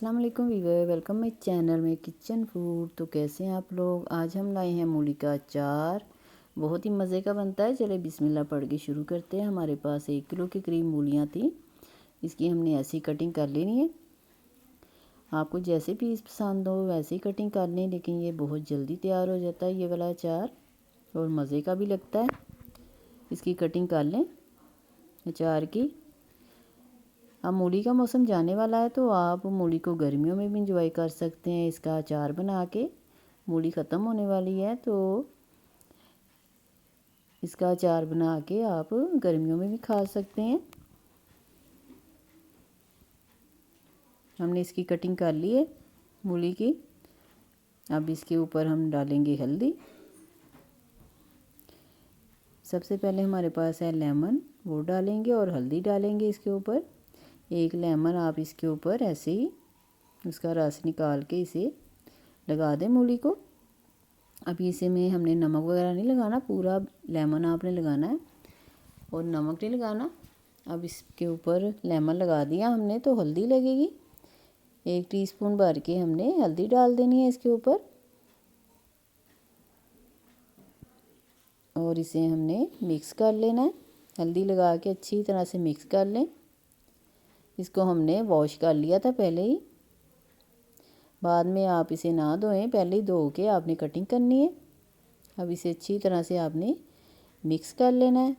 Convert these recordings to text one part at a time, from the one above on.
अस्सलाम वालेकुम Weaver, welcome my channel में किचन फूड। तो कैसे हैं आप लोग। आज हम लाए हैं मूली का अचार। बहुत ही मज़े का बनता है। चले बिस्मिल्लाह पढ़ के शुरू करते हैं। हमारे पास 1 किलो के करीब मूलियाँ थी। इसकी हमने ऐसी कटिंग कर लेनी है। आपको जैसे पीस पसंद हो वैसे ही कटिंग कर लें, लेकिन ये बहुत जल्दी तैयार हो जाता है ये वाला अचार, और मज़े का भी लगता है। इसकी कटिंग कर लें अचार की। अब मूली का मौसम जाने वाला है, तो आप मूली को गर्मियों में भी इंजॉय कर सकते हैं इसका अचार बना के। मूली ख़त्म होने वाली है, तो इसका अचार बना के आप गर्मियों में भी खा सकते हैं। हमने इसकी कटिंग कर ली है मूली की। अब इसके ऊपर हम डालेंगे हल्दी। सबसे पहले हमारे पास है लेमन, वो डालेंगे और हल्दी डालेंगे इसके ऊपर। 1 लेमन आप इसके ऊपर ऐसे ही उसका रस निकाल के इसे लगा दें मूली को। अभी इसे में हमने नमक वगैरह नहीं लगाना, पूरा लेमन आपने लगाना है और नमक नहीं लगाना। अब इसके ऊपर लेमन लगा दिया हमने, तो हल्दी लगेगी। 1 टीस्पून भर के हमने हल्दी डाल देनी है इसके ऊपर, और इसे हमने मिक्स कर लेना है। हल्दी लगा के अच्छी तरह से मिक्स कर लें। इसको हमने वॉश कर लिया था पहले ही, बाद में आप इसे ना धोएं, पहले ही धो के आपने कटिंग करनी है। अब इसे अच्छी तरह से आपने मिक्स कर लेना है।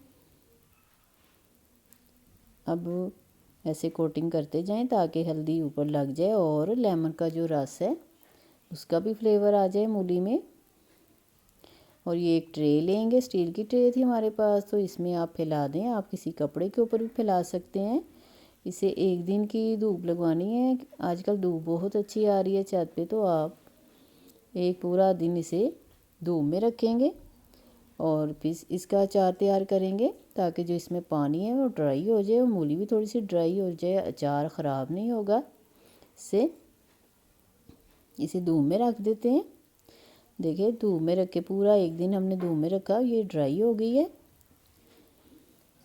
अब ऐसे कोटिंग करते जाएं ताकि हल्दी ऊपर लग जाए और लेमन का जो रस है उसका भी फ्लेवर आ जाए मूली में। और ये एक ट्रे लेंगे, स्टील की ट्रे थी हमारे पास, तो इसमें आप फैला दें। आप किसी कपड़े के ऊपर भी फैला सकते हैं। इसे 1 दिन की धूप लगवानी है। आजकल धूप बहुत अच्छी आ रही है छत पे, तो आप एक पूरा दिन इसे धूप में रखेंगे और फिर इसका अचार तैयार करेंगे, ताकि जो इसमें पानी है वो ड्राई हो जाए और मूली भी थोड़ी सी ड्राई हो जाए। अचार ख़राब नहीं होगा इससे। इसे धूप में रख देते हैं। देखिए धूप में रख के पूरा 1 दिन हमने धूप में रखा, ये ड्राई हो गई है।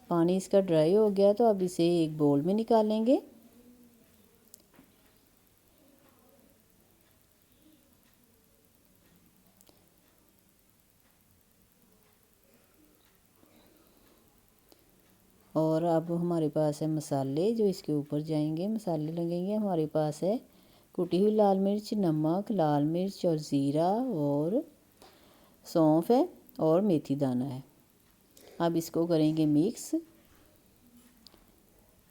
पानी इसका ड्राई हो गया, तो अब इसे एक बोल में निकालेंगे। और अब हमारे पास है मसाले जो इसके ऊपर जाएंगे, मसाले लगेंगे। हमारे पास है कुटी हुई लाल मिर्च, नमक, लाल मिर्च और ज़ीरा, और सौंफ है और मेथी दाना है। अब इसको करेंगे मिक्स।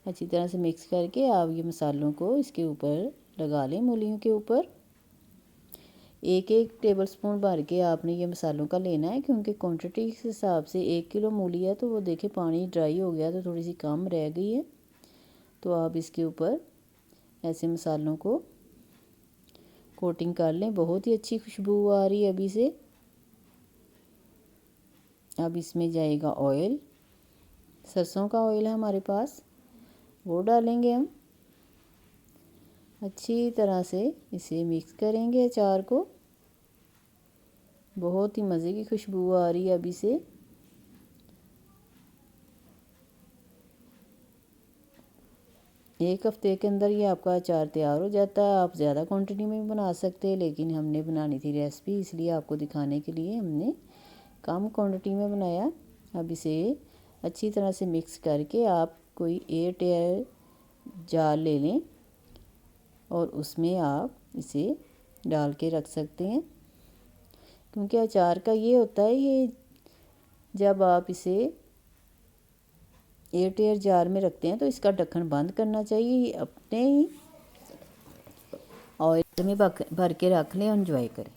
अच्छी तरह से मिक्स करके आप ये मसालों को इसके ऊपर लगा लें, मूलियों के ऊपर। 1-1 टेबलस्पून भर के आपने ये मसालों का लेना है, क्योंकि क्वांटिटी के हिसाब से 1 किलो मूली है, तो वो देखें पानी ड्राई हो गया तो थोड़ी सी कम रह गई है। तो आप इसके ऊपर ऐसे मसालों को कोटिंग कर लें। बहुत ही अच्छी खुशबू आ रही है अभी से। अब इसमें जाएगा ऑयल, सरसों का ऑयल है हमारे पास, वो डालेंगे हम। अच्छी तरह से इसे मिक्स करेंगे अचार को। बहुत ही मज़े की खुशबू आ रही है अभी से। एक हफ्ते के अंदर ये आपका अचार तैयार हो जाता है। आप ज़्यादा क्वांटिटी में भी बना सकते हैं, लेकिन हमने बनानी थी रेसिपी, इसलिए आपको दिखाने के लिए हमने कम क्वांटिटी में बनाया। अब इसे अच्छी तरह से मिक्स करके आप कोई एयर जार ले लें और उसमें आप इसे डाल के रख सकते हैं। क्योंकि अचार का ये होता है, ये जब आप इसे एयर जार में रखते हैं तो इसका ढक्कन बंद करना चाहिए। ये अपने ही ऑयल में भर के रख लें और एंजॉय करें।